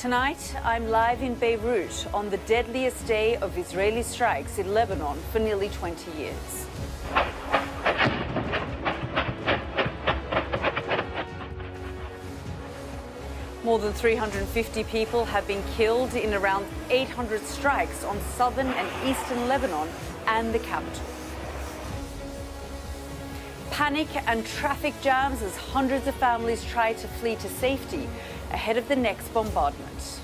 Tonight, I'm live in Beirut on the deadliest day of Israeli strikes in Lebanon for nearly 20 years. More than 350 people have been killed in around 800 strikes on southern and eastern Lebanon and the capital. Panic and traffic jams as hundreds of families try to flee to safety ahead of the next bombardment.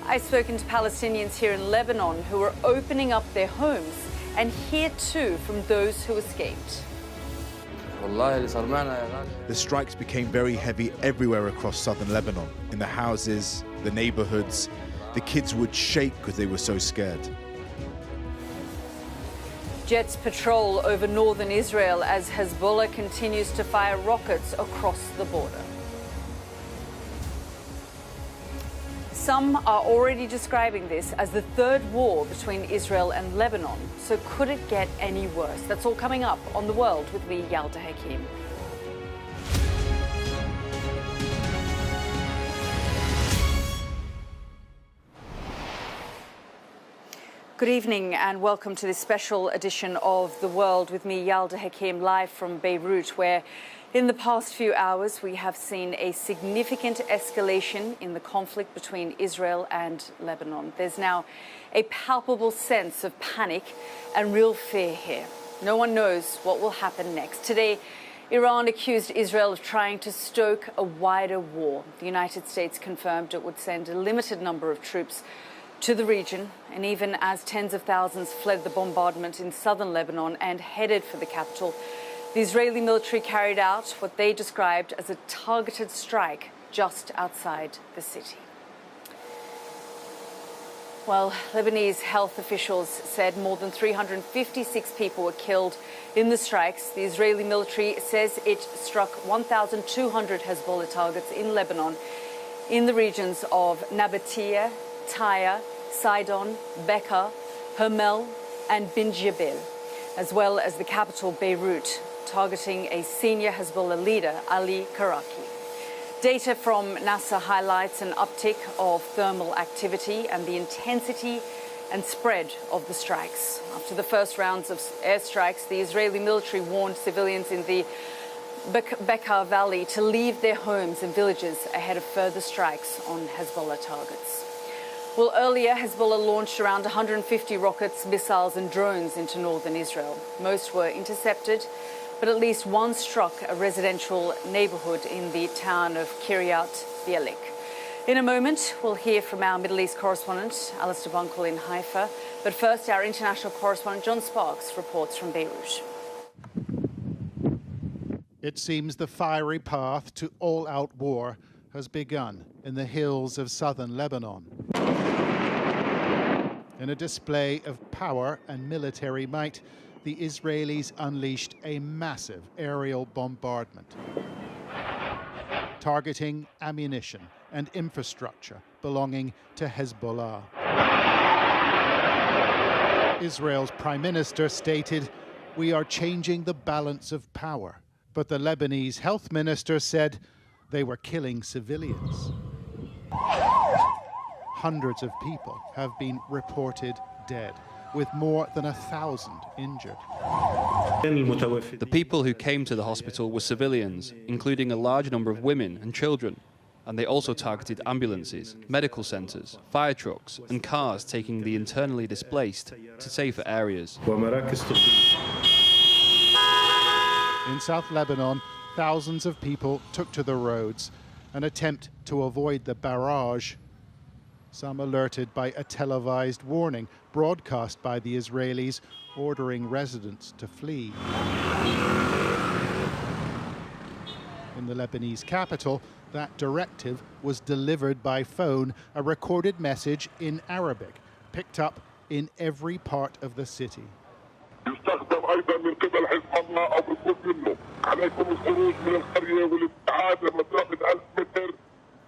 I've spoken to Palestinians here in Lebanon who are opening up their homes and hear too from those who escaped. The strikes became very heavy everywhere across southern Lebanon, in the houses, the neighborhoods. The kids would shake because they were so scared. Jets patrol over northern Israel as Hezbollah continues to fire rockets across the border. Some are already describing this as the third war between Israel and Lebanon. So could it get any worse? That's all coming up on The World with me, Yalda Hakim. Good evening and welcome to this special edition of The World with me, Yalda Hakim, live from Beirut, where in the past few hours we have seen a significant escalation in the conflict between Israel and Lebanon. There's now a palpable sense of panic and real fear here. No one knows what will happen next. Today, Iran accused Israel of trying to stoke a wider war. The United States confirmed it would send a limited number of troops to the region, and even as tens of thousands fled the bombardment in southern Lebanon and headed for the capital, the Israeli military carried out what they described as a targeted strike just outside the city. Well, Lebanese health officials said more than 356 people were killed in the strikes. The Israeli military says it struck 1,200 Hezbollah targets in Lebanon in the regions of Nabatea, Tyre, Sidon, Bekaa, Hermel and Bin Jabal, as well as the capital Beirut, targeting a senior Hezbollah leader, Ali Karaki. Data from NASA highlights an uptick of thermal activity and the intensity and spread of the strikes. After the first rounds of airstrikes, the Israeli military warned civilians in the Bekaa Valley to leave their homes and villages ahead of further strikes on Hezbollah targets. Well, earlier, Hezbollah launched around 150 rockets, missiles and drones into northern Israel. Most were intercepted, but at least one struck a residential neighborhood in the town of Kiryat Bialik. In a moment, we'll hear from our Middle East correspondent, Alistair Bunkle in Haifa. But first, our international correspondent, John Sparks, reports from Beirut. It seems the fiery path to all-out war has begun in the hills of southern Lebanon. In a display of power and military might, the Israelis unleashed a massive aerial bombardment, targeting ammunition and infrastructure belonging to Hezbollah. Israel's prime minister stated, "We are changing the balance of power." But the Lebanese health minister said they were killing civilians. Hundreds of people have been reported dead, with more than 1,000 injured. The people who came to the hospital were civilians, including a large number of women and children. And they also targeted ambulances, medical centres, fire trucks and cars taking the internally displaced to safer areas. In South Lebanon, thousands of people took to the roads, an attempt to avoid the barrage. Some alerted by a televised warning broadcast by the Israelis ordering residents to flee. In the Lebanese capital, that directive was delivered by phone, a recorded message in Arabic, picked up in every part of the city.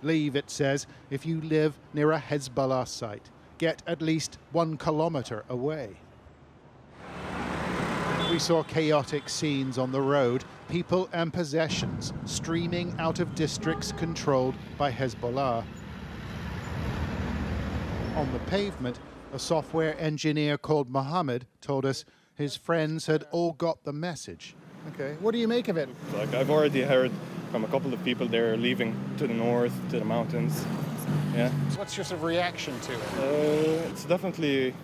Leave, it says, if you live near a Hezbollah site. Get at least 1 kilometer away. We saw chaotic scenes on the road people and possessions streaming out of districts controlled by Hezbollah. On the pavement, a software engineer called Mohammed told us his friends had all got the message. Okay, what do you make of it? Like, I've already heard from a couple of people they're leaving to the north, to the mountains. Yeah. What's your sort of reaction to it? It's definitely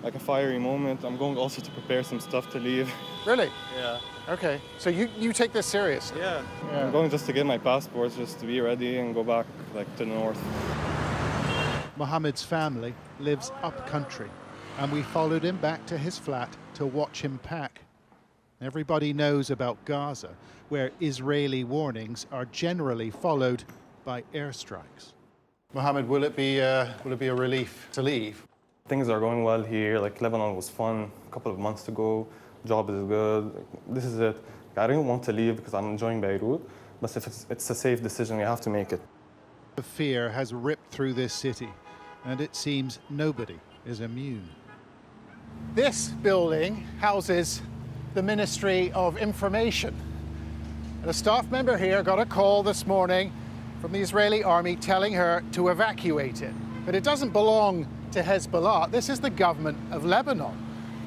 like a fiery moment. I'm going also to prepare some stuff to leave. Really? Yeah. Okay, so you take this seriously? Yeah. I'm going just to get my passport, just to be ready and go back like to the north. Mohammed's family lives up country, and we followed him back to his flat to watch him pack. Everybody knows about Gaza, where Israeli warnings are generally followed by airstrikes. Mohammed, will it be a relief to leave? Things are going well here. Like, Lebanon was fun a couple of months ago. Job is good. This is it. I don't want to leave because I'm enjoying Beirut, but if it's a safe decision, we have to make it. The fear has ripped through this city, and it seems nobody is immune. This building houses the Ministry of Information. And a staff member here got a call this morning from the Israeli army telling her to evacuate it. But it doesn't belong to Hezbollah. This is the government of Lebanon.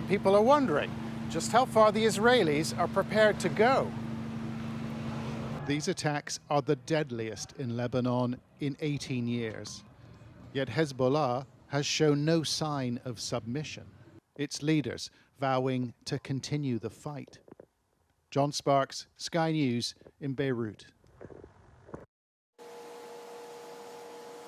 People are wondering just how far the Israelis are prepared to go. These attacks are the deadliest in Lebanon in 18 years. Yet Hezbollah has shown no sign of submission. Its leaders vowing to continue the fight. John Sparks, Sky News in Beirut.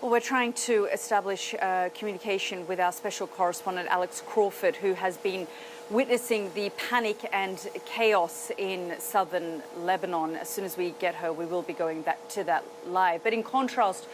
Well, we're trying to establish communication with our special correspondent, Alex Crawford, who has been witnessing the panic and chaos in southern Lebanon. As soon as we get her, we will be going to that live. But in contrast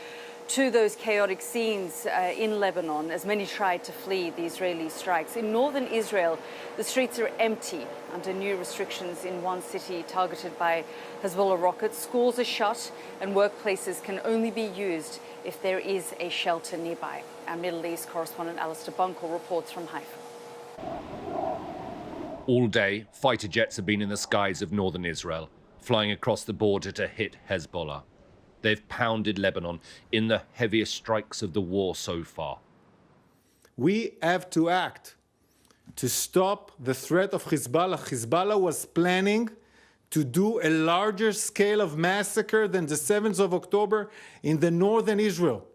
to those chaotic scenes in Lebanon, as many tried to flee the Israeli strikes, in northern Israel, the streets are empty under new restrictions in one city targeted by Hezbollah rockets. Schools are shut and workplaces can only be used if there is a shelter nearby. Our Middle East correspondent Alistair Bunkle reports from Haifa. All day, fighter jets have been in the skies of northern Israel, flying across the border to hit Hezbollah. They've pounded Lebanon in the heaviest strikes of the war so far. We have to act to stop the threat of Hezbollah. Hezbollah was planning to do a larger scale of massacre than the 7th of October in the northern Israel.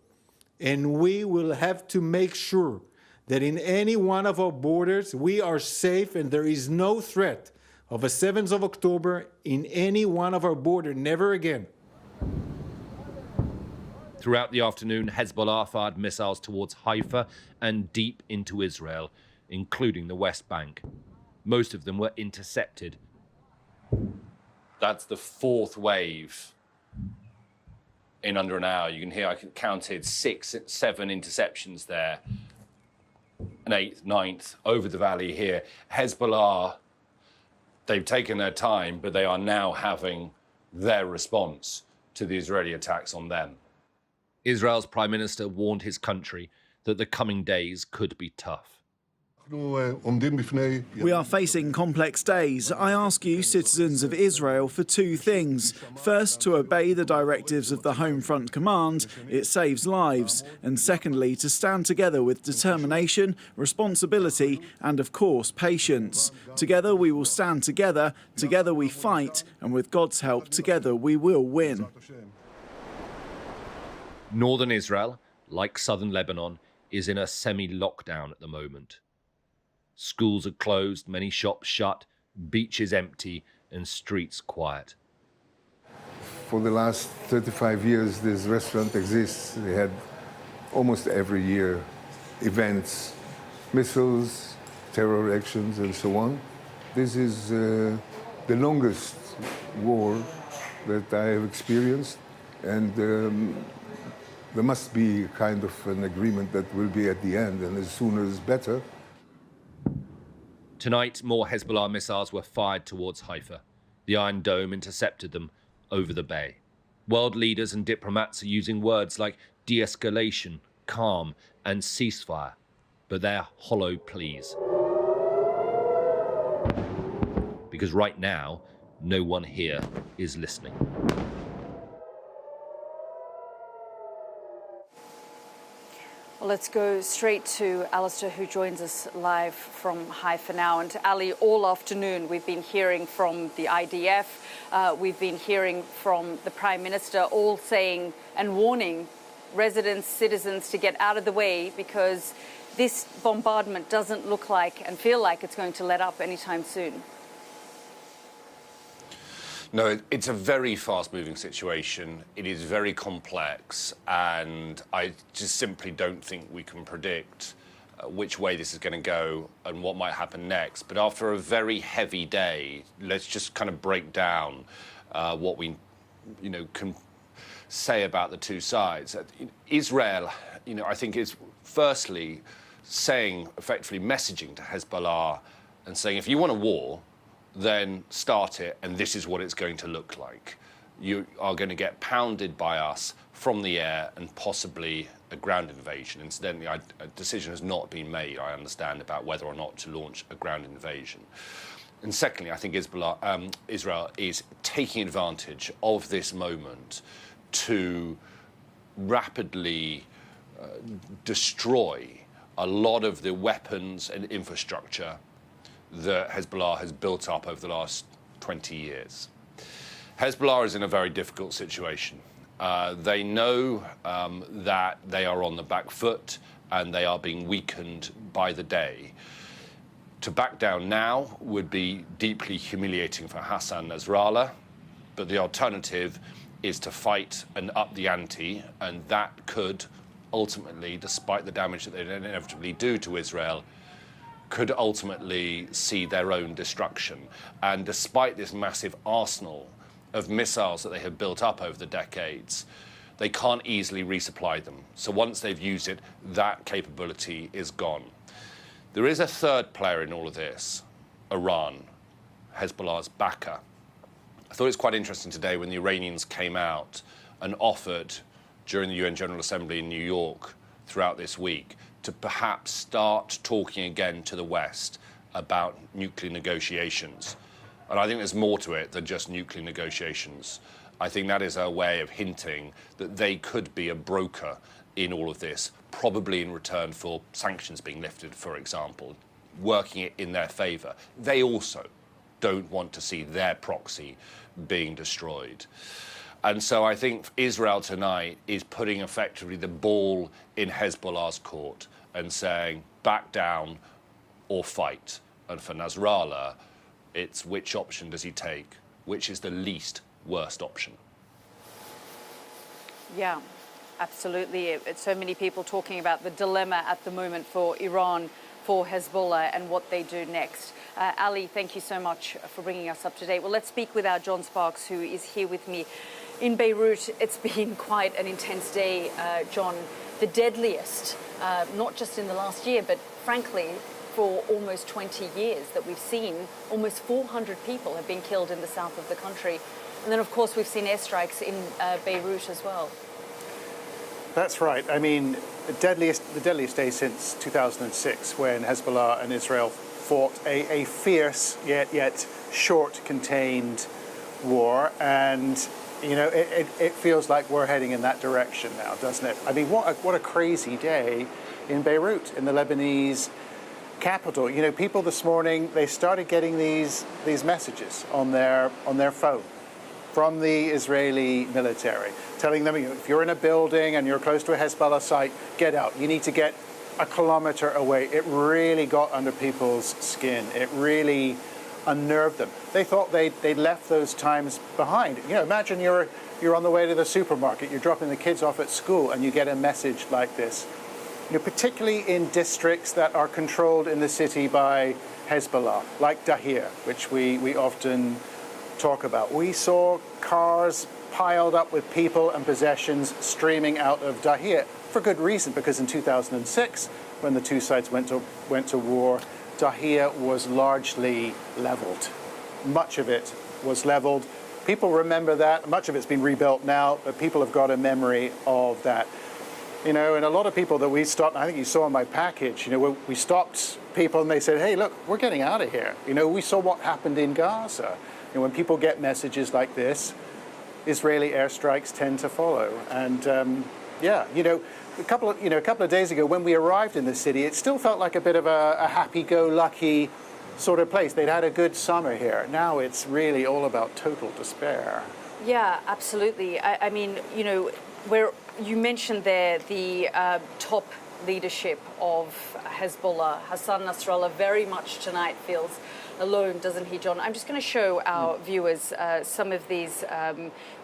And we will have to make sure that in any one of our borders, we are safe and there is no threat of a 7th of October in any one of our borders, never again. Throughout the afternoon, Hezbollah fired missiles towards Haifa and deep into Israel, including the West Bank. Most of them were intercepted. That's the fourth wave in under an hour. You can hear I counted 6, 7 interceptions there. An 8th, 9th over the valley here. Hezbollah, they've taken their time, but they are now having their response to the Israeli attacks on them. Israel's Prime Minister warned his country that the coming days could be tough. We are facing complex days. I ask you, citizens of Israel, for 2 things. First, to obey the directives of the Home Front Command. It saves lives. And secondly, to stand together with determination, responsibility and, of course, patience. Together we will stand together. Together we fight. And with God's help, together we will win. Northern Israel, like southern Lebanon, is in a semi-lockdown at the moment. Schools are closed, many shops shut, beaches empty, and streets quiet. For the last 35 years, this restaurant exists. They had almost every year events, missiles, terror actions, and so on. This is the longest war that I have experienced, and there must be kind of an agreement that will be at the end, and as sooner is better. Tonight, more Hezbollah missiles were fired towards Haifa. The Iron Dome intercepted them over the bay. World leaders and diplomats are using words like de-escalation, calm, and ceasefire, but they're hollow pleas. Because right now, no one here is listening. Well, let's go straight to Alistair, who joins us live from Haifa now. And Ali, all afternoon we've been hearing from the IDF, we've been hearing from the Prime Minister, all saying and warning residents, citizens to get out of the way because this bombardment doesn't look like and feel like it's going to let up anytime soon. No, it's a very fast-moving situation. It is very complex, and I just simply don't think we can predict which way this is going to go and what might happen next. But after a very heavy day, let's just kind of break down what we, can say about the two sides. Israel, I think is firstly saying, effectively messaging to Hezbollah and saying, if you want a war, then start it, and this is what it's going to look like. You are going to get pounded by us from the air and possibly a ground invasion. Incidentally, a decision has not been made, I understand, about whether or not to launch a ground invasion. And secondly, I think Israel is taking advantage of this moment to rapidly destroy a lot of the weapons and infrastructure that Hezbollah has built up over the last 20 years. Hezbollah is in a very difficult situation. They know that they are on the back foot and they are being weakened by the day. To back down now would be deeply humiliating for Hassan Nasrallah, but the alternative is to fight and up the ante, and that could ultimately, despite the damage that they inevitably do to Israel, could ultimately see their own destruction. And despite this massive arsenal of missiles that they have built up over the decades, they can't easily resupply them. So once they've used it, that capability is gone. There is a third player in all of this, Iran, Hezbollah's backer. I thought it was quite interesting today when the Iranians came out and offered, during the UN General Assembly in New York throughout this week, to perhaps start talking again to the West about nuclear negotiations. And I think there's more to it than just nuclear negotiations. I think that is a way of hinting that they could be a broker in all of this, probably in return for sanctions being lifted, for example, working it in their favour. They also don't want to see their proxy being destroyed. And so I think Israel tonight is putting effectively the ball in Hezbollah's court and saying, back down or fight. And for Nasrallah, it's which option does he take? Which is the least worst option? Yeah, absolutely. It's so many people talking about the dilemma at the moment for Iran, for Hezbollah, and what they do next. Ali, thank you so much for bringing us up to date. Well, let's speak with our John Sparks, who is here with me. In Beirut, it's been quite an intense day, John. The deadliest, not just in the last year, but frankly, for almost 20 years that we've seen. Almost 400 people have been killed in the south of the country. And then, of course, we've seen airstrikes in Beirut as well. That's right. I mean, the deadliest day since 2006, when Hezbollah and Israel fought a fierce yet short, contained war. And it feels like we're heading in that direction now, doesn't it? I mean, what a crazy day in Beirut, in the Lebanese capital. People this morning, they started getting these messages on their phone from the Israeli military, telling them, if you're in a building and you're close to a Hezbollah site, get out. You need to get a kilometer away. It really got under people's skin. It really unnerved them. They thought they'd left those times behind. Imagine you're on the way to the supermarket, you're dropping the kids off at school, and you get a message like this. Particularly in districts that are controlled in the city by Hezbollah, like Dahir, which we often talk about. We saw cars piled up with people and possessions streaming out of Dahir, for good reason, because in 2006, when the two sides went to war, Dahir was largely leveled. Much of it was leveled. People remember that. Much of it's been rebuilt now, but people have got a memory of that. And a lot of people that we stopped, I think you saw in my package, we stopped people and they said, hey, look, we're getting out of here. We saw what happened in Gaza. And when people get messages like this, Israeli airstrikes tend to follow. And a couple of days ago when we arrived in the city, it still felt like a bit of a happy-go-lucky sort of place. They'd had a good summer here. Now it's really all about total despair. Yeah, absolutely. I mean, where you mentioned there the top leadership of Hezbollah, Hassan Nasrallah, very much tonight feels alone, doesn't he, John? I'm just going to show our viewers some of these,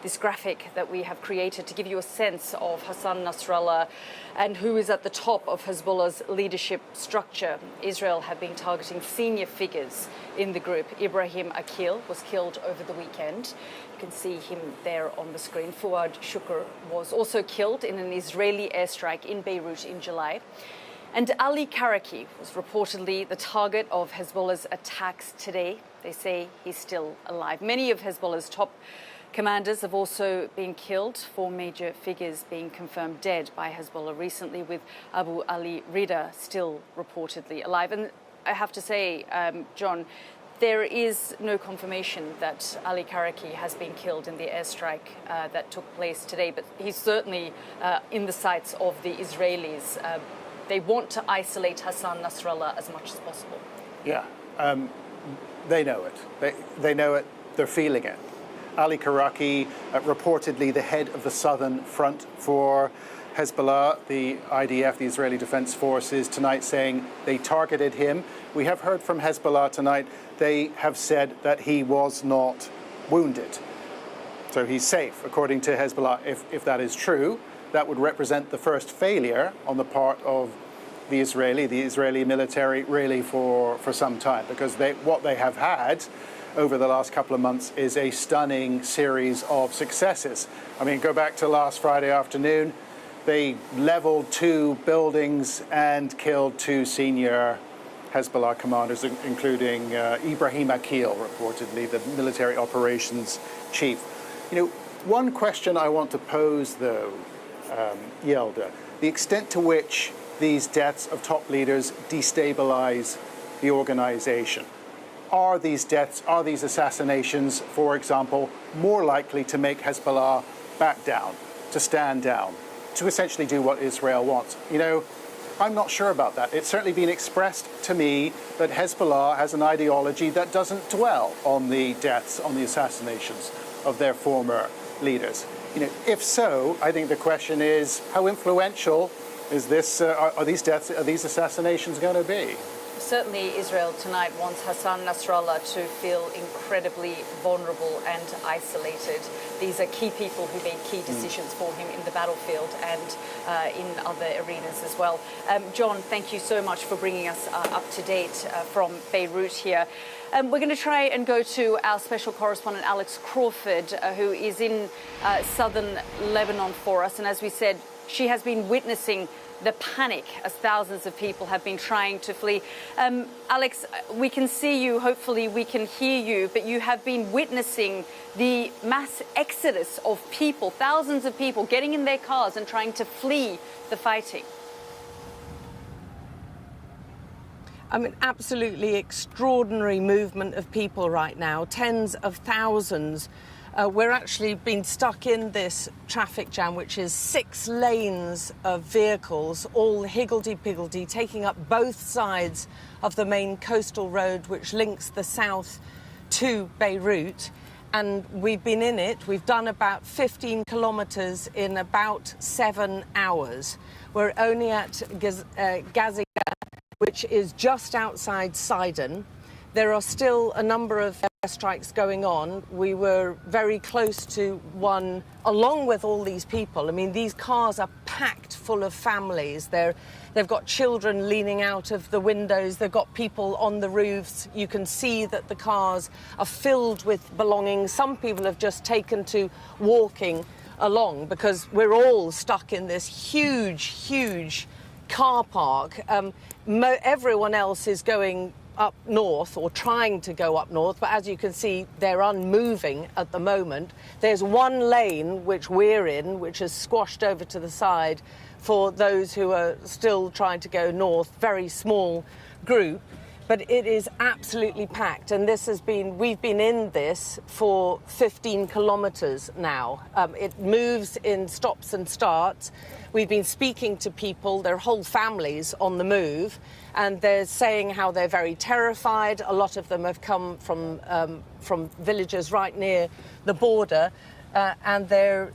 this graphic that we have created to give you a sense of Hassan Nasrallah and who is at the top of Hezbollah's leadership structure. Israel have been targeting senior figures in the group. Ibrahim Akil was killed over the weekend. You can see him there on the screen. Fuad Shukr was also killed in an Israeli airstrike in Beirut in July. And Ali Karaki was reportedly the target of Hezbollah's attacks today. They say he's still alive. Many of Hezbollah's top commanders have also been killed, 4 major figures being confirmed dead by Hezbollah recently, with Abu Ali Rida still reportedly alive. And I have to say, John, there is no confirmation that Ali Karaki has been killed in the airstrike that took place today, but he's certainly in the sights of the Israelis. They want to isolate Hassan Nasrallah as much as possible. Yeah, they know it. They know it. They're feeling it. Ali Karaki, reportedly the head of the southern front for Hezbollah, the IDF, the Israeli Defense Forces, tonight saying they targeted him. We have heard from Hezbollah tonight. They have said that he was not wounded. So he's safe, according to Hezbollah. If that is true, that would represent the first failure on the part of the Israeli military, really for some time, because what they have had over the last couple of months is a stunning series of successes. I mean, go back to last Friday afternoon. They leveled 2 buildings and killed 2 senior Hezbollah commanders, including Ibrahim Akil, reportedly the military operations chief. One question I want to pose, though, Yalda, the extent to which these deaths of top leaders destabilize the organization. Are these deaths, are these assassinations, for example, more likely to make Hezbollah back down, to stand down, to essentially do what Israel wants? I'm not sure about that. It's certainly been expressed to me that Hezbollah has an ideology that doesn't dwell on the deaths, on the assassinations of their former leaders. If so, I think the question is, how influential is this? Are these deaths, are these assassinations going to be? Certainly, Israel tonight wants Hassan Nasrallah to feel incredibly vulnerable and isolated. These are key people who made key decisions for him in the battlefield and in other arenas as well. John, thank you so much for bringing us up to date from Beirut here. We're going to try and go to our special correspondent, Alex Crawford, who is in southern Lebanon for us. And as we said, she has been witnessing the panic as thousands of people have been trying to flee. Alex, we can see you, hopefully we can hear you, but you have been witnessing the mass exodus of people, thousands of people getting in their cars and trying to flee the fighting. I mean, absolutely extraordinary movement of people right now, tens of thousands. We're actually been stuck in this traffic jam, which is 6 lanes of vehicles, all higgledy-piggledy, taking up both sides of the main coastal road, which links the south to Beirut. And we've been in it. We've done about 15 kilometres in about 7 hours. We're only at Gazia, which is just outside Sidon. There are still a number of airstrikes going on. We were very close to one, along with all these people. I mean, these cars are packed full of families. They've got children leaning out of the windows. They've got people on the roofs. You can see that the cars are filled with belongings. Some people have just taken to walking along because we're all stuck in this huge, huge car park. Everyone else is going up north or trying to go up north, but as you can see, they're unmoving at the moment. There's one lane which we're in, which is squashed over to the side for those who are still trying to go north, very small group. but it is absolutely packed, and we've been in this for 15 kilometres now. It moves in stops and starts. We've been speaking to people, their whole families on the move, and they're saying how they're very terrified. A lot of them have come from villages right near the border, and they're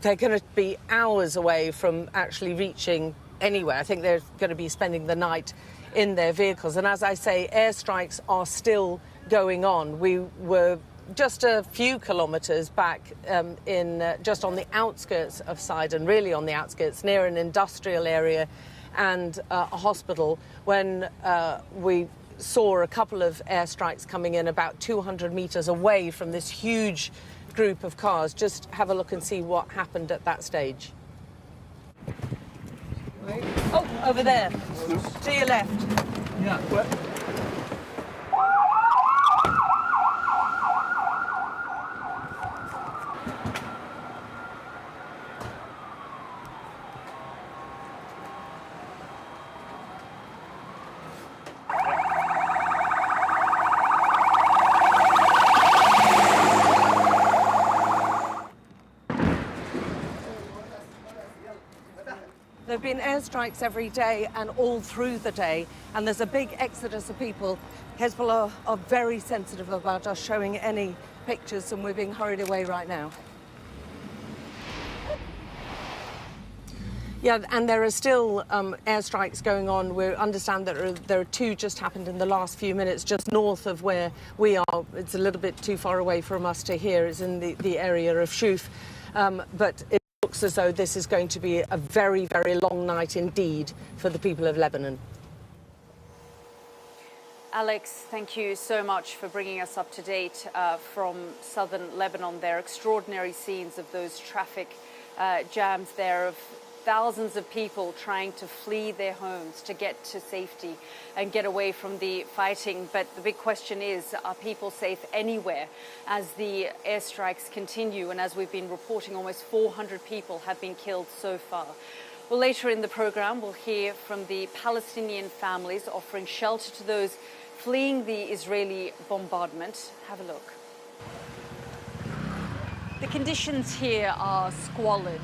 going to be hours away from actually reaching anywhere. I think they're going to be spending the night in their vehicles. And as I say, airstrikes are still going on. We were just a few kilometres back just on the outskirts of Sidon, really on the outskirts, near an industrial area and a hospital, when we saw a couple of airstrikes coming in about 200 metres away from this huge group of cars. Just have a look and see what happened at that stage. Oh, over there, to your left. Yeah. There have been airstrikes every day and all through the day, and there's a big exodus of people. Hezbollah are very sensitive about us showing any pictures, and we're being hurried away right now. Yeah, and there are still airstrikes going on. We understand that there are two just happened in the last few minutes just north of where we are. It's a little bit too far away from us to hear. It's in the area of Shuf. But it looks as though this is going to be a very, very long night indeed for the people of Lebanon. Alex, thank you so much for bringing us up to date from southern Lebanon. There are extraordinary scenes of those traffic jams there, of thousands of people trying to flee their homes to get to safety and get away from the fighting. But the big question is, are people safe anywhere as the airstrikes continue? And as we've been reporting, almost 400 people have been killed so far. Well, later in the program, we'll hear from the Palestinian families offering shelter to those fleeing the Israeli bombardment. Have a look. The conditions here are squalid.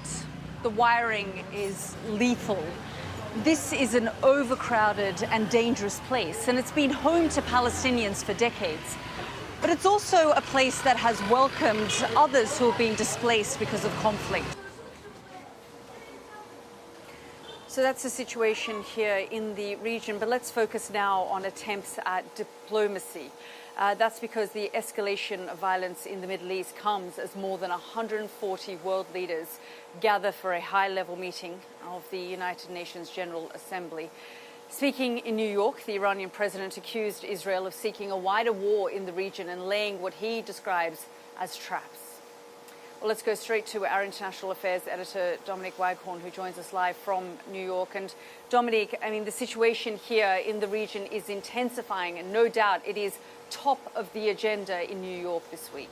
The wiring is lethal. This is an overcrowded and dangerous place, and it's been home to Palestinians for decades. But it's also a place that has welcomed others who have been displaced because of conflict. So that's the situation here in the region, but let's focus now on attempts at diplomacy. That's because the escalation of violence in the Middle East comes as more than 140 world leaders gather for a high-level meeting of the United Nations General Assembly. Speaking in New York, the Iranian president accused Israel of seeking a wider war in the region and laying what he describes as traps. Well, let's go straight to our international affairs editor, Dominic Waghorn, who joins us live from New York. And Dominic, I mean, the situation here in the region is intensifying, and no doubt it is top of the agenda in New York this week.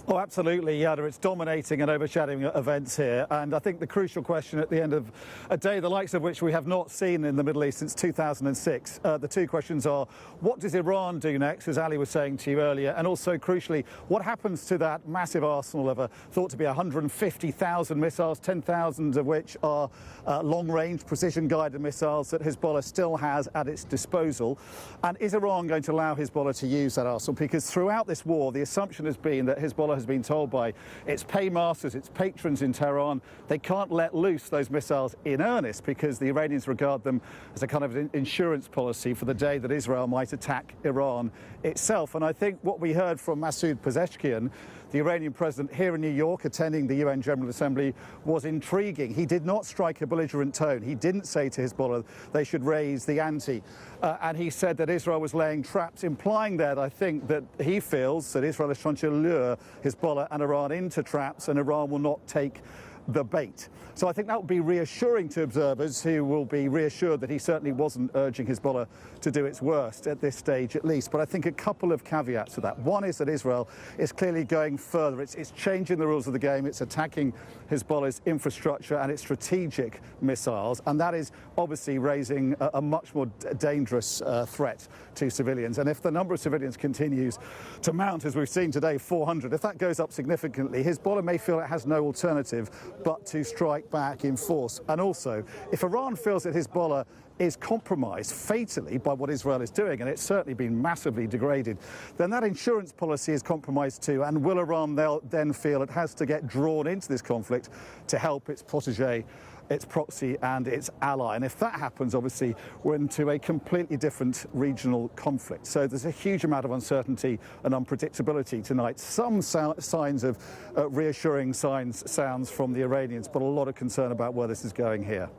Oh, absolutely, Yalda. It's dominating and overshadowing events here. And I think the crucial question at the end of a day, the likes of which we have not seen in the Middle East since 2006, the two questions are, what does Iran do next, as Ali was saying to you earlier? And also, crucially, what happens to that massive arsenal of thought to be 150,000 missiles, 10,000 of which are long-range, precision-guided missiles that Hezbollah still has at its disposal? And is Iran going to allow Hezbollah to use that arsenal? Because throughout this war, the assumption has been that Hezbollah has been told by its paymasters, its patrons in Tehran, they can't let loose those missiles in earnest because the Iranians regard them as a kind of insurance policy for the day that Israel might attack Iran itself. And I think what we heard from Masoud Pezeshkian, the Iranian president here in New York attending the UN General Assembly, was intriguing. He did not strike a belligerent tone. He didn't say to Hezbollah they should raise the ante. And he said that Israel was laying traps, implying that, I think, that he feels that Israel is trying to lure Hezbollah and Iran into traps, and Iran will not take the bait. So I think that would be reassuring to observers, who will be reassured that he certainly wasn't urging Hezbollah to do its worst at this stage at least. But I think a couple of caveats to that. One is that Israel is clearly going further. It's changing the rules of the game. It's attacking Hezbollah's infrastructure and its strategic missiles, and that is obviously raising a much more dangerous threat to civilians. And if the number of civilians continues to mount, as we've seen today, 400, if that goes up significantly, Hezbollah may feel it has no alternative but to strike back in force. And also, if Iran feels that Hezbollah is compromised fatally by what Israel is doing, and it's certainly been massively degraded, then that insurance policy is compromised too. And will Iran then feel it has to get drawn into this conflict to help its protege, its proxy and its ally? And if that happens, obviously, we're into a completely different regional conflict. So there's a huge amount of uncertainty and unpredictability tonight. Some signs of reassuring sounds from the Iranians, but a lot of concern about where this is going here.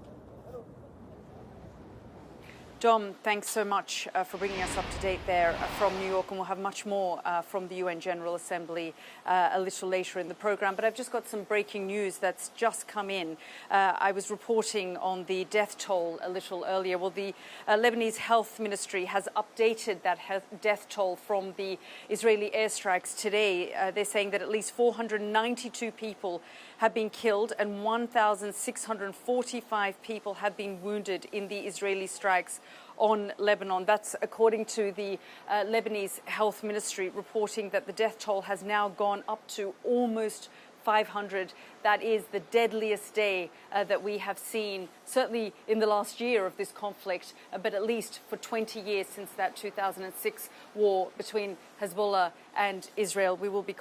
Dom, thanks so much for bringing us up to date there from New York, and we'll have much more from the UN General Assembly a little later in the programme. But I've just got some breaking news that's just come in. I was reporting on the death toll a little earlier. Well, the Lebanese Health Ministry has updated that death toll from the Israeli airstrikes today. They're saying that at least 492 people have been killed and 1,645 people have been wounded in the Israeli strikes on Lebanon. That's according to the Lebanese Health Ministry, reporting that the death toll has now gone up to almost 500. That is the deadliest day that we have seen, certainly in the last year of this conflict, but at least for 20 years since that 2006 war between Hezbollah and Israel. We will be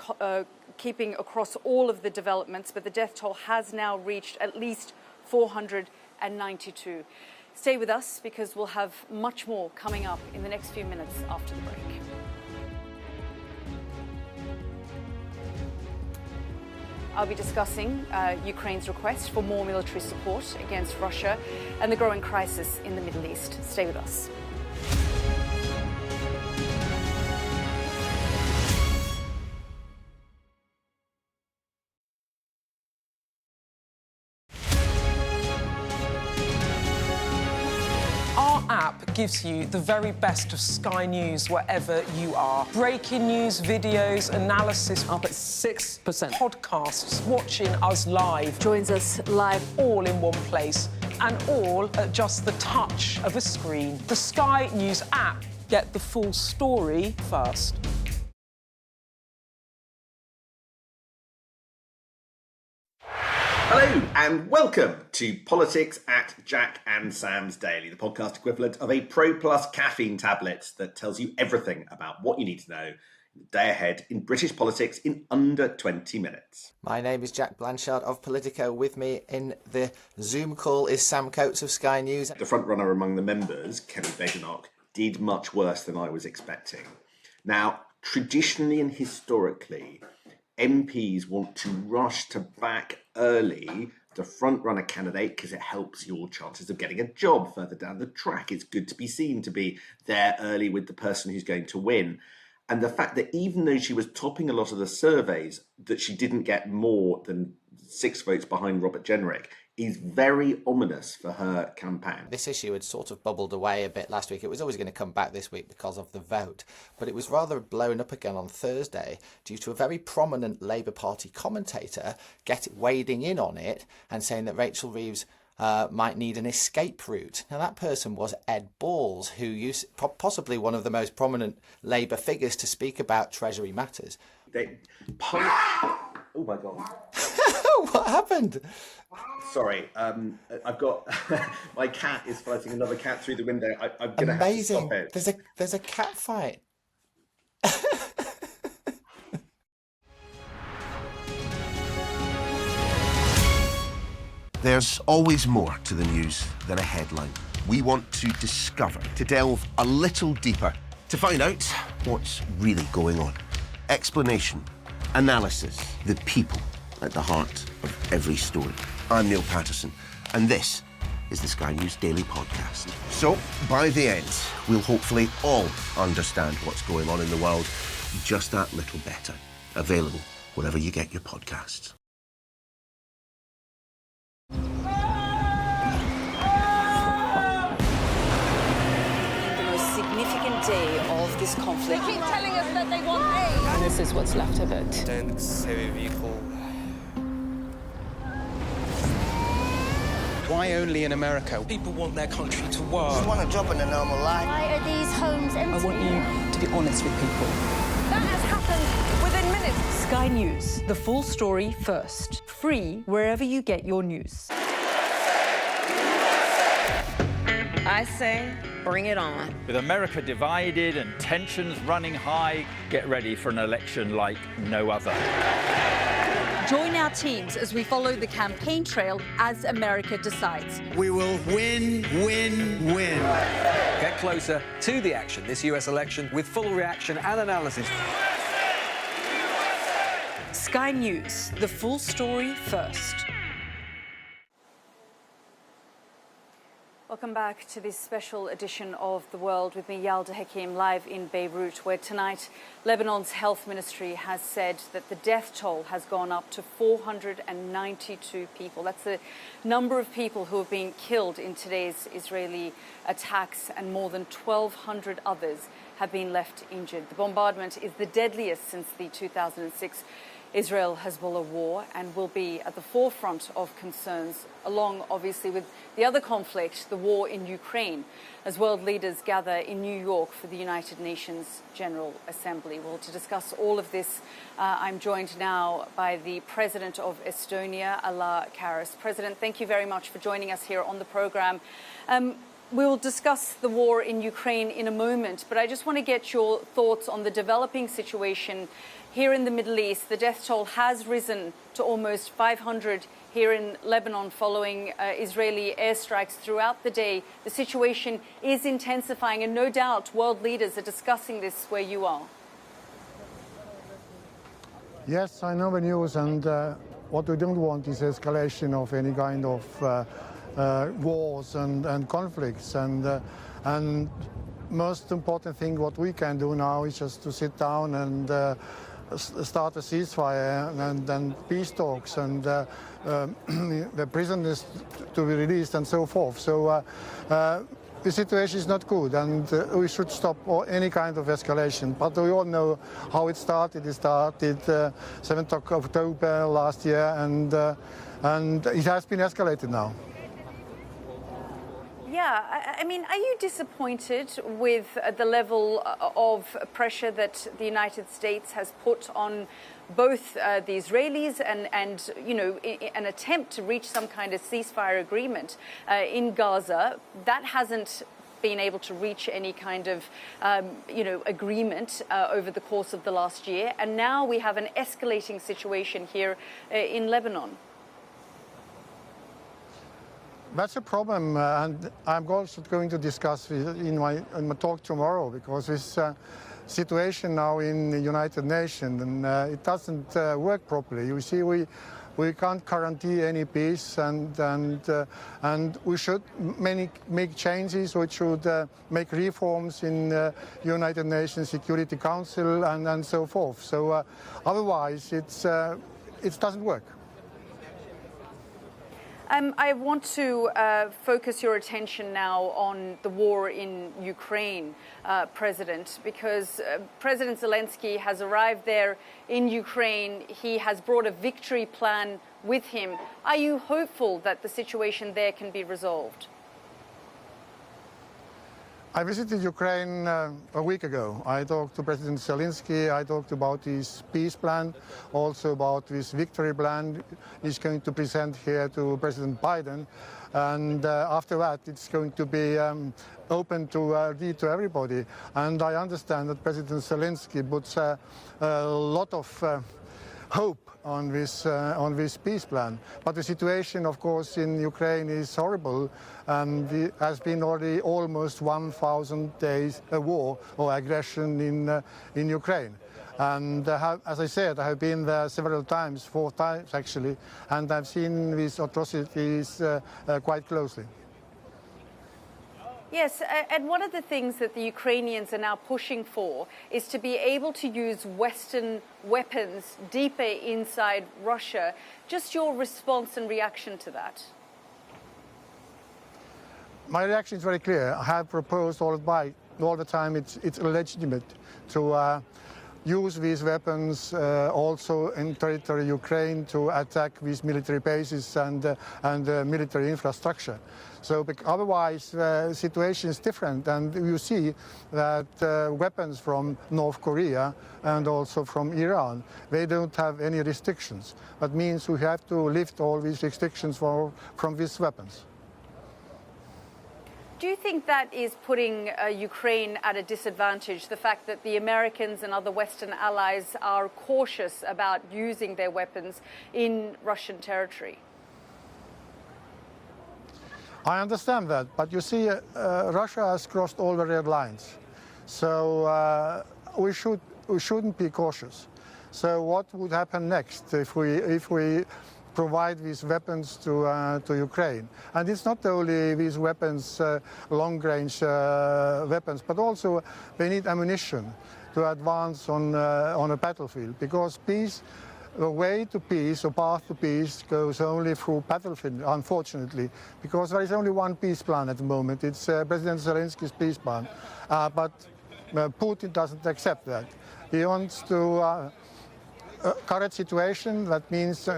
keeping across all of the developments, but the death toll has now reached at least 492. Stay with us, because we'll have much more coming up in the next few minutes after the break. I'll be discussing Ukraine's request for more military support against Russia and the growing crisis in the Middle East. Stay with us. Our app gives you the very best of Sky News wherever you are. Breaking news, videos, analysis, up at 6%. Podcasts, watching us live. Joins us live. All in one place, and all at just the touch of a screen. The Sky News app. Get the full story first. Hello and welcome to Politics at Jack and Sam's Daily, the podcast equivalent of a Pro Plus caffeine tablet that tells you everything about what you need to know in the day ahead in British politics in under 20 minutes. My name is Jack Blanchard of Politico. With me in the Zoom call is Sam Coates of Sky News. The frontrunner among the members, Kelly Badenoch, did much worse than I was expecting. Now, traditionally and historically, MPs want to rush to back early the front-runner candidate because it helps your chances of getting a job further down the track. It's good to be seen to be there early with the person who's going to win. And the fact that even though she was topping a lot of the surveys, that she didn't get more than 6 votes behind Robert Jenrick is very ominous for her campaign. This issue had sort of bubbled away a bit last week. It was always going to come back this week because of the vote, but it was rather blown up again on Thursday due to a very prominent Labour Party commentator wading in on it and saying that Rachel Reeves might need an escape route. Now, that person was Ed Balls, who used possibly one of the most prominent Labour figures to speak about Treasury matters. Oh my God. What happened? Sorry, I've got my cat is fighting another cat through the window. I'm going to have to stop it. There's a cat fight. There's always more to the news than a headline. We want to discover, to delve a little deeper, to find out what's really going on. Explanation, analysis, the people at the heart of every story. I'm Neil Patterson, and this is the Sky News Daily Podcast. So, by the end, we'll hopefully all understand what's going on in the world just that little better. Available wherever you get your podcasts. this conflict. They keep telling us that they want aid. And this is what's left of it. Tanks, heavy vehicle. Why only in America? People want their country to work. Just want a job in a normal life. Why are these homes empty? I want you to be honest with people. That has happened within minutes. Sky News, the full story first. Free wherever you get your news. I say, bring it on. With America divided and tensions running high, get ready for an election like no other. Join our teams as we follow the campaign trail as America decides. We will win, win, win. Get closer to the action this US election with full reaction and analysis. Sky News, the full story first. Welcome back to this special edition of The World with me, Yalda Hakim, live in Beirut, where tonight Lebanon's health ministry has said that the death toll has gone up to 492 people. That's the number of people who have been killed in today's Israeli attacks, and more than 1,200 others have been left injured. The bombardment is the deadliest since the 2006 Israel-Hezbollah war and will be at the forefront of concerns, along obviously with the other conflict, the war in Ukraine, as world leaders gather in New York for the United Nations General Assembly. Well, to discuss all of this, I'm joined now by the President of Estonia, Yalda Hakim. President, thank you very much for joining us here on the program. We will discuss the war in Ukraine in a moment, but I just want to get your thoughts on the developing situation here in the Middle East. The death toll has risen to almost 500 here in Lebanon following Israeli airstrikes throughout the day. The situation is intensifying, and no doubt world leaders are discussing this where you are. Yes, I know the news, and what we don't want is escalation of any kind of wars and conflicts. And most important thing what we can do now is just to sit down and start a ceasefire and peace talks, and the prisoners to be released and so forth. So the situation is not good, and we should stop any kind of escalation. But we all know how it started. It started 7th of October last year, and it has been escalated now. Yeah, I mean, are you disappointed with the level of pressure that the United States has put on both the Israelis and you know, an attempt to reach some kind of ceasefire agreement in Gaza? That hasn't been able to reach any kind of, you know, agreement over the course of the last year. And now we have an escalating situation here in Lebanon. That's a problem, and I'm also going to discuss in my talk tomorrow, because this situation now in the United Nations, and it doesn't work properly. You see, we can't guarantee any peace, and we should make changes. We should make reforms in the United Nations Security Council and so forth. So otherwise, it doesn't work. I want to focus your attention now on the war in Ukraine, President, because President Zelensky has arrived there in Ukraine. He has brought a victory plan with him. Are you hopeful that the situation there can be resolved? I visited Ukraine a week ago. I talked to President Zelensky. I talked about his peace plan, also about his victory plan he's going to present here to President Biden. And after that, it's going to be open to read to everybody. And I understand that President Zelensky puts a lot of hope on this peace plan. But the situation, of course, in Ukraine is horrible, and it has been already almost 1,000 days a war or aggression in Ukraine. And as I said, I have been there several times, 4 times actually, and I've seen these atrocities quite closely. Yes, and one of the things that the Ukrainians are now pushing for is to be able to use Western weapons deeper inside Russia. Just your response and reaction to that? My reaction is very clear. I have proposed already all the time it's illegitimate to use these weapons also in territory Ukraine to attack these military bases and military infrastructure. So otherwise the situation is different, and you see that weapons from North Korea and also from Iran, they don't have any restrictions. That means we have to lift all these restrictions from these weapons. Do you think that is putting Ukraine at a disadvantage, the fact that the Americans and other Western allies are cautious about using their weapons in Russian territory? I understand that, but you see, Russia has crossed all the red lines. So we shouldn't be cautious. So what would happen next if we provide these weapons to Ukraine? And it's not only these weapons, long-range weapons, but also they need ammunition to advance on a battlefield, because peace, the way to peace, or path to peace, goes only through battlefield, unfortunately, because there is only one peace plan at the moment. It's President Zelensky's peace plan, but Putin doesn't accept that. He wants to current situation. That means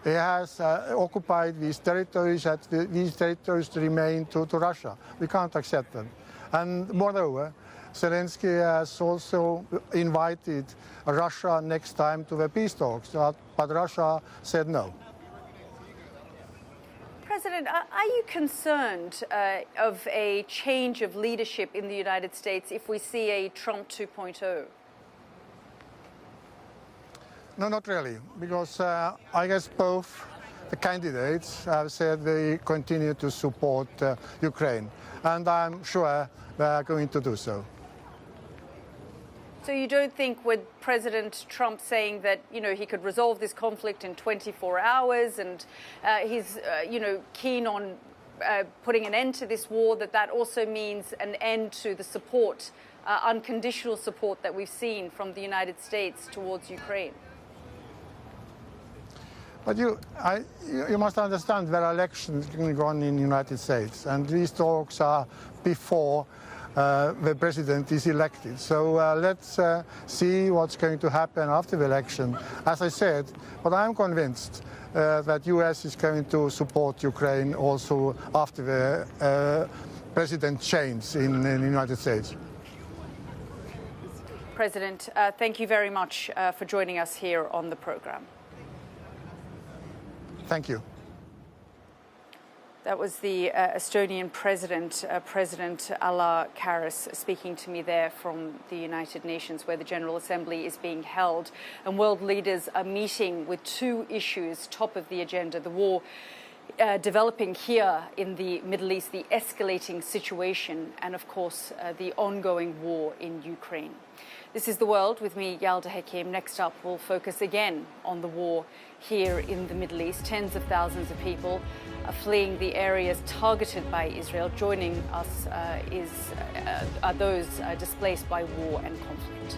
he has occupied these territories, that these territories remain to Russia. We can't accept them. And moreover, Zelensky has also invited Russia next time to the peace talks, but Russia said no. President, are you concerned of a change of leadership in the United States if we see a Trump 2.0? No, not really, because I guess both the candidates have said they continue to support Ukraine, and I'm sure they are going to do so. So you don't think with President Trump saying that, he could resolve this conflict in 24 hours and he's, keen on putting an end to this war, that also means an end to the support, unconditional support that we've seen from the United States towards Ukraine? But you must understand there are elections going on in the United States, and these talks are before the president is elected. So let's see what's going to happen after the election. As I said, but I'm convinced that U.S. is going to support Ukraine also after the president change in the United States. President, thank you very much for joining us here on the program. Thank you. That was the Estonian president, President Yalda Hakim, speaking to me there from the United Nations, where the General Assembly is being held. And world leaders are meeting with two issues top of the agenda: the war developing here in the Middle East, the escalating situation, and of course the ongoing war in Ukraine. This is The World with me, Yalda Hakim. Next up, we'll focus again on the war here in the Middle East. Tens of thousands of people are fleeing the areas targeted by Israel. Joining us are those displaced by war and conflict.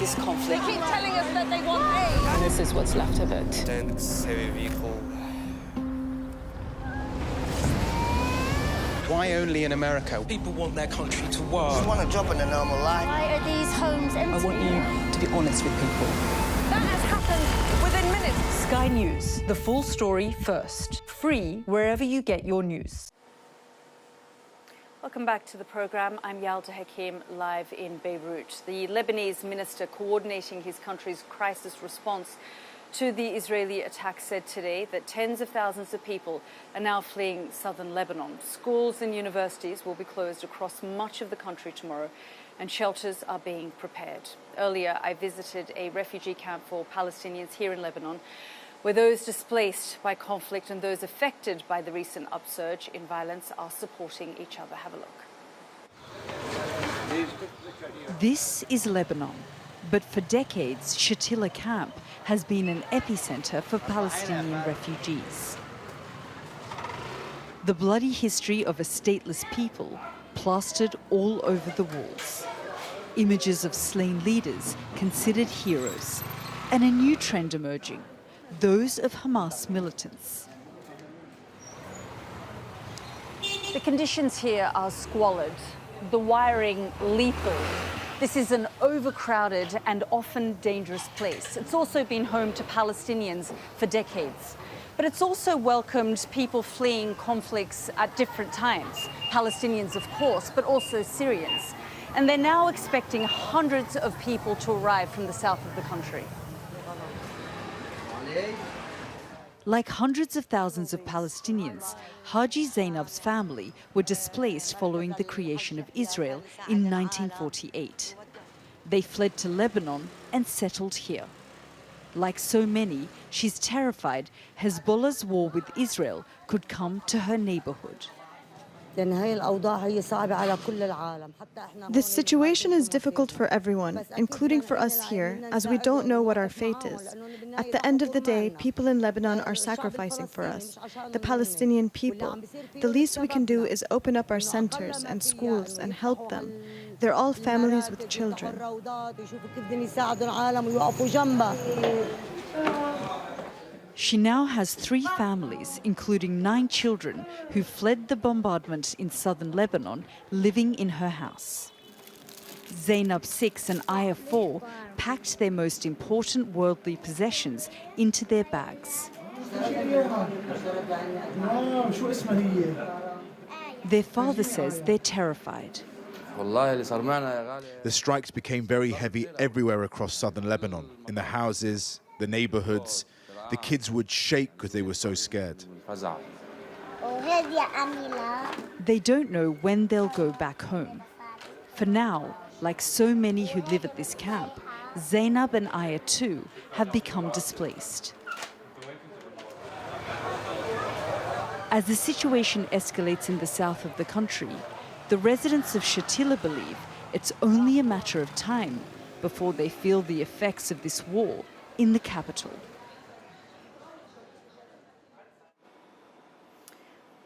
this conflict. They keep telling us that they want aid. And this is what's left of it. Why only in America? People want their country to work. Just want a job in a normal life. Why are these homes empty? I want you to be honest with people. That has happened within minutes. Sky News, the full story first. Free wherever you get your news. Welcome back to the programme. I'm Yalda Hakim, live in Beirut. The Lebanese minister coordinating his country's crisis response to the Israeli attack said today that tens of thousands of people are now fleeing southern Lebanon. Schools and universities will be closed across much of the country tomorrow, and shelters are being prepared. Earlier, I visited a refugee camp for Palestinians here in Lebanon, where those displaced by conflict and those affected by the recent upsurge in violence are supporting each other. Have a look. This is Lebanon. But for decades, Shatila camp has been an epicenter for Palestinian refugees. The bloody history of a stateless people plastered all over the walls. Images of slain leaders considered heroes. And a new trend emerging, those of Hamas militants. The conditions here are squalid, the wiring lethal. This is an overcrowded and often dangerous place. It's also been home to Palestinians for decades. But it's also welcomed people fleeing conflicts at different times. Palestinians, of course, but also Syrians. And they're now expecting hundreds of people to arrive from the south of the country. Like hundreds of thousands of Palestinians, Haji Zainab's family were displaced following the creation of Israel in 1948. They fled to Lebanon and settled here. Like so many, she's terrified Hezbollah's war with Israel could come to her neighborhood. This situation is difficult for everyone, including for us here, as we don't know what our fate is. At the end of the day, people in Lebanon are sacrificing for us, the Palestinian people. The least we can do is open up our centers and schools and help them. They're all families with children. She now has 3 families, including 9 children, who fled the bombardment in southern Lebanon, living in her house. Zainab 6 and Aya 4 packed their most important worldly possessions into their bags. Their father says they're terrified. The strikes became very heavy everywhere across southern Lebanon, in the houses, the neighborhoods. The kids would shake because they were so scared. They don't know when they'll go back home. For now, like so many who live at this camp, Zainab and Aya too have become displaced. As the situation escalates in the south of the country, the residents of Shatila believe it's only a matter of time before they feel the effects of this war in the capital.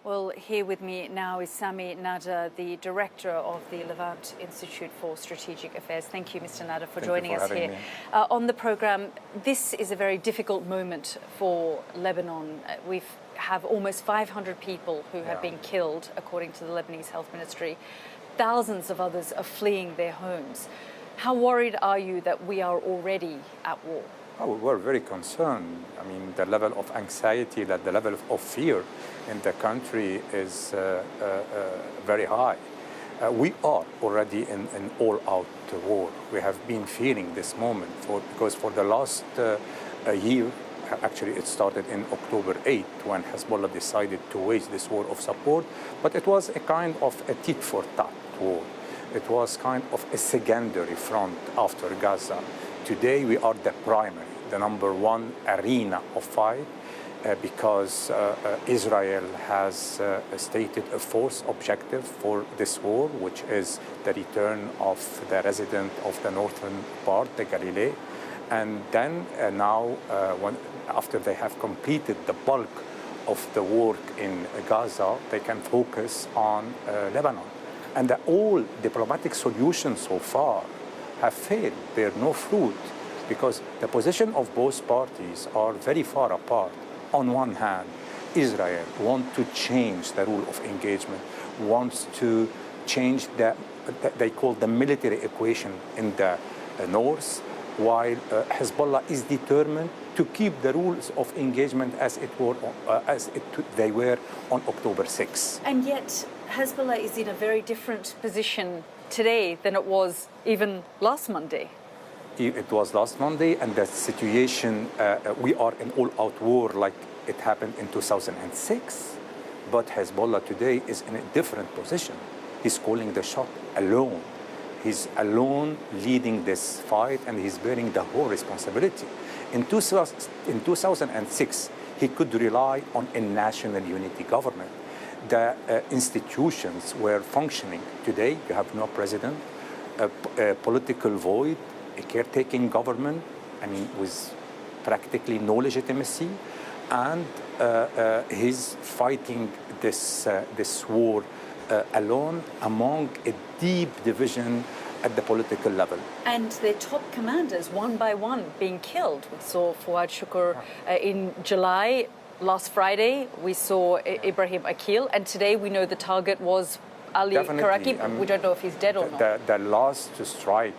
Well, here with me now is Sami Nada, the director of the Levant Institute for Strategic Affairs. Thank you, Mr. Nada, for joining us here. On the programme, this is a very difficult moment for Lebanon. We have almost 500 people who have been killed, according to the Lebanese Health Ministry. Thousands of others are fleeing their homes. How worried are you that we are already at war? Oh, we're very concerned. I mean, the level of anxiety, the level of fear in the country is very high. We are already in an all-out war. We have been feeling this moment because for the last year, actually it started in October 8 when Hezbollah decided to wage this war of support, but it was a kind of a tit-for-tat war. It was kind of a secondary front after Gaza. Today we are the primary, the #1 arena of fight because Israel has stated a fourth objective for this war, which is the return of the resident of the northern part, the Galilee. And then after they have completed the bulk of the work in Gaza, they can focus on Lebanon. And all diplomatic solutions so far have failed, bear no fruit, because the position of both parties are very far apart. On one hand, Israel wants to change the rule of engagement, wants to change they call the military equation in the north, while Hezbollah is determined to keep the rules of engagement as they were on October 6. And yet, Hezbollah is in a very different position today than it was even last Monday. It was last Monday, and the situation, we are in all-out war like it happened in 2006. But Hezbollah today is in a different position. He's calling the shot alone. He's alone leading this fight, and he's bearing the whole responsibility. In 2006, he could rely on a national unity government. The institutions were functioning. Today, you have no president, a political void, a caretaking government, with practically no legitimacy, and he's fighting this war alone among a deep division at the political level. And their top commanders, one by one, being killed. We saw Fouad Shukr in July. Last Friday, we saw Ibrahim Akil, and today we know the target was Ali Karaki. We don't know if he's dead or not. The last strike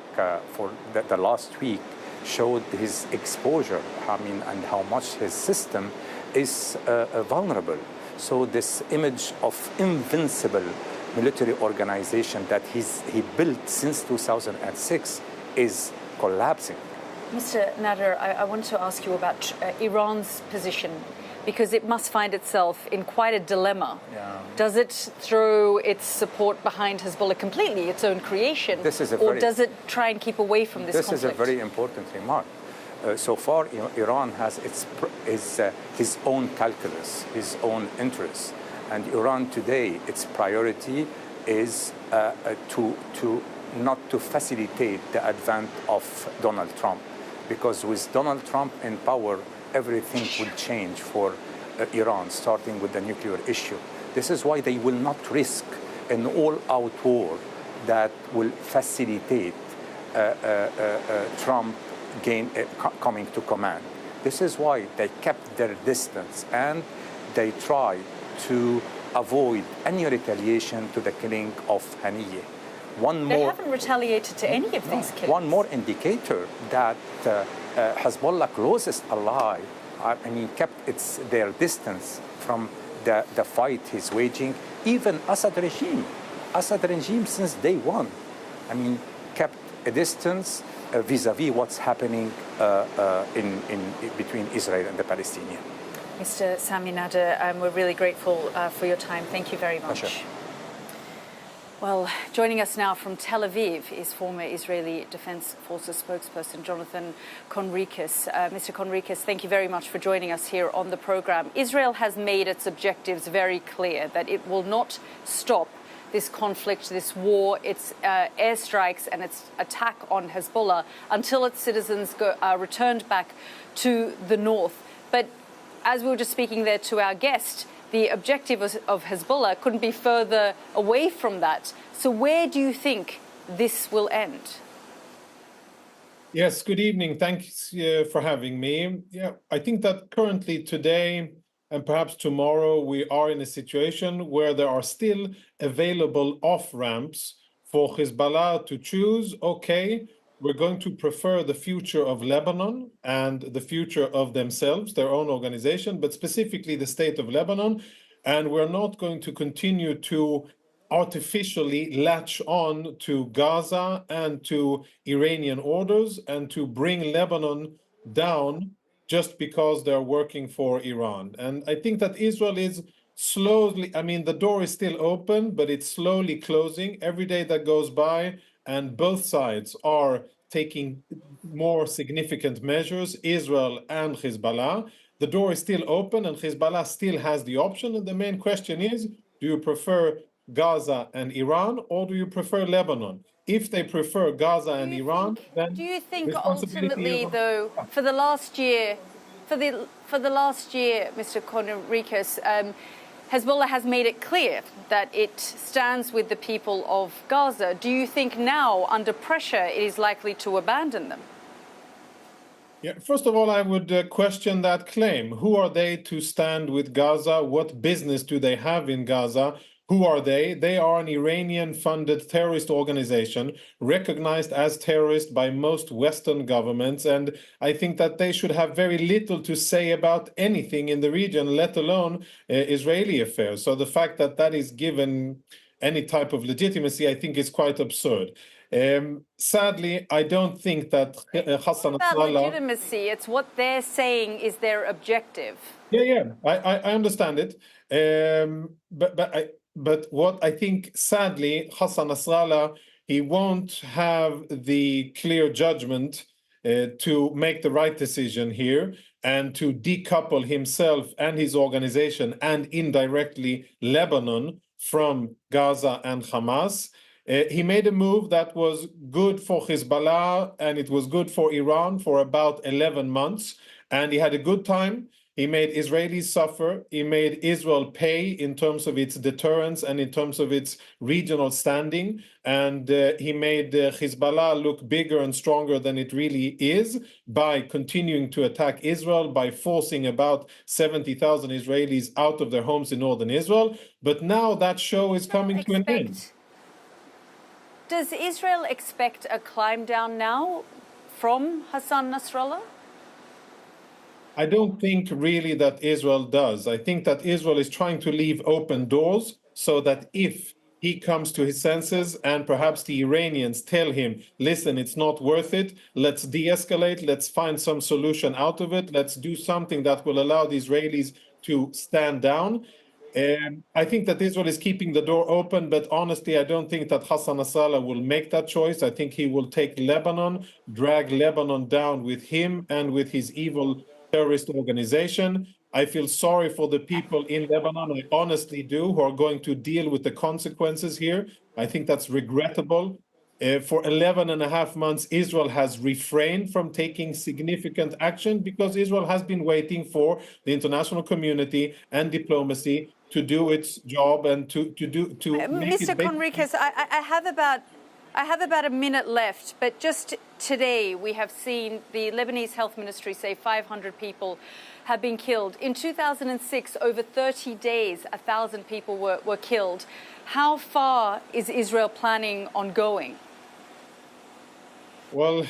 for the last week showed his exposure, and how much his system is vulnerable. So this image of invincible military organization that he built since 2006 is collapsing. Mr. Nader, I want to ask you about Iran's position, because it must find itself in quite a dilemma. Yeah. Does it throw its support behind Hezbollah completely, its own creation, or does it try and keep away from this conflict? This is a very important remark. So far, Iran has his own calculus, his own interests. And Iran today, its priority is not to facilitate the advent of Donald Trump. Because with Donald Trump in power, everything will change for Iran, starting with the nuclear issue. This is why they will not risk an all-out war that will facilitate Trump coming to command. This is why they kept their distance, and they try to avoid any retaliation to the killing of Haniyeh. They haven't retaliated to any of these killings. One more indicator that Hezbollah closest ally, kept their distance from the fight he's waging. Even Assad regime since day one, kept a distance vis-a-vis what's happening between Israel and the Palestinians. Mr. Sami Nader, we're really grateful for your time. Thank you very much. Pleasure. Well, joining us now from Tel Aviv is former Israeli Defense Forces spokesperson Jonathan Conricus. Mr. Conricus, thank you very much for joining us here on the program. Israel has made its objectives very clear, that it will not stop this conflict, this war, its airstrikes and its attack on Hezbollah until its citizens are returned back to the north. But as we were just speaking there to our guest, the objective of Hezbollah couldn't be further away from that. So where do you think this will end? Yes, good evening. Thanks for having me. Yeah, I think that currently today and perhaps tomorrow we are in a situation where there are still available off-ramps for Hezbollah to choose, okay, we're going to prefer the future of Lebanon and the future of themselves, their own organization, but specifically the state of Lebanon. And we're not going to continue to artificially latch on to Gaza and to Iranian orders and to bring Lebanon down just because they're working for Iran. And I think that Israel is slowly, the door is still open, but it's slowly closing. Every day that goes by, and both sides are taking more significant measures, Israel and Hezbollah. The door is still open, and Hezbollah still has the option. And the main question is, do you prefer Gaza and Iran, or do you prefer Lebanon? If they prefer Gaza and Iran, then do you think ultimately, though, for the last year, Mr. Conricus, Hezbollah has made it clear that it stands with the people of Gaza. Do you think now, under pressure, it is likely to abandon them? Yeah, first of all, I would question that claim. Who are they to stand with Gaza? What business do they have in Gaza? Who are they? They are an Iranian-funded terrorist organization recognized as terrorist by most Western governments. And I think that they should have very little to say about anything in the region, let alone Israeli affairs. So the fact that that is given any type of legitimacy, I think is quite absurd. Sadly, I don't think that Hassan About Nasrallah... legitimacy, it's what they're saying is their objective. Yeah, I understand it. But what I think, sadly, Hassan Nasrallah, he won't have the clear judgment to make the right decision here and to decouple himself and his organization and indirectly Lebanon from Gaza and Hamas. He made a move that was good for Hezbollah and it was good for Iran for about 11 months. And he had a good time. He made Israelis suffer. He made Israel pay in terms of its deterrence and in terms of its regional standing. And he made Hezbollah look bigger and stronger than it really is by continuing to attack Israel, by forcing about 70,000 Israelis out of their homes in northern Israel. But now that show is coming to an end. Does Israel expect a climb down now from Hassan Nasrallah? I don't think really that Israel does. I think that Israel is trying to leave open doors so that if he comes to his senses and perhaps the Iranians tell him, listen, it's not worth it, let's de-escalate, let's find some solution out of it, let's do something that will allow the Israelis to stand down. I think that Israel is keeping the door open, but honestly, I don't think that Hassan Nasrallah will make that choice. I think he will take Lebanon, drag Lebanon down with him and with his evil terrorist organization. I feel sorry for the people in Lebanon, I honestly do, who are going to deal with the consequences here. I think that's regrettable. For 11 and a half months, Israel has refrained from taking significant action because Israel has been waiting for the international community and diplomacy to do its job and to make Mr. Conriquez, I have about a minute left, but just today we have seen the Lebanese Health Ministry say 500 people have been killed. In 2006, over 30 days, 1,000 people were killed. How far is Israel planning on going? Well,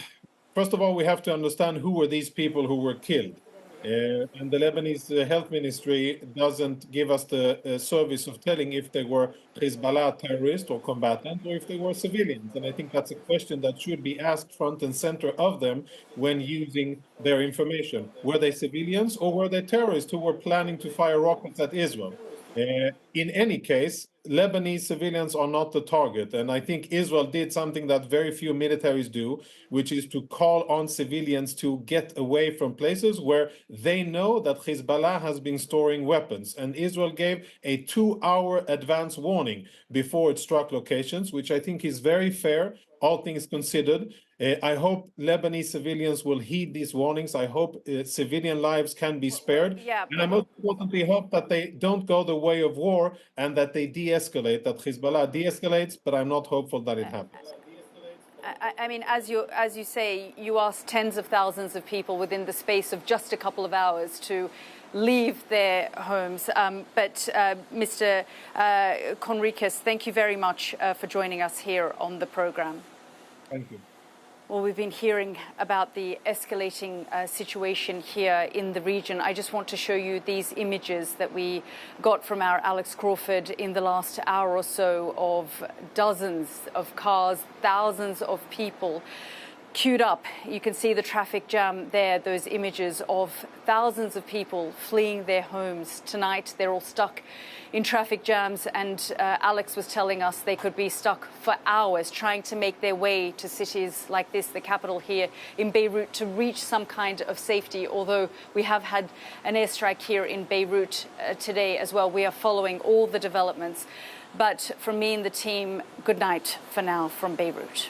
first of all, we have to understand who were these people who were killed. And the Lebanese Health Ministry doesn't give us the service of telling if they were Hezbollah terrorists or combatants or if they were civilians. And I think that's a question that should be asked front and center of them when using their information. Were they civilians or were they terrorists who were planning to fire rockets at Israel? In any case, Lebanese civilians are not the target. And I think Israel did something that very few militaries do, which is to call on civilians to get away from places where they know that Hezbollah has been storing weapons. And Israel gave a 2-hour advance warning before it struck locations, which I think is very fair, all things considered. I hope Lebanese civilians will heed these warnings. I hope civilian lives can be spared. Yeah, and I most importantly hope that they don't go the way of war and that they de-escalate, that Hezbollah de-escalates, but I'm not hopeful that it happens. I mean, as you say, you asked tens of thousands of people within the space of just a couple of hours to leave their homes. But Mr. Conriquez, thank you very much for joining us here on the program. Thank you. Well, we've been hearing about the escalating situation here in the region. I just want to show you these images that we got from our Alex Crawford in the last hour or so of dozens of cars, thousands of people queued up. You can see the traffic jam there, those images of thousands of people fleeing their homes. Tonight, they're all stuck in traffic jams, and Alex was telling us they could be stuck for hours trying to make their way to cities like this, the capital here in Beirut, to reach some kind of safety, although we have had an airstrike here in Beirut today as well. We are following all the developments. But from me and the team, good night for now from Beirut.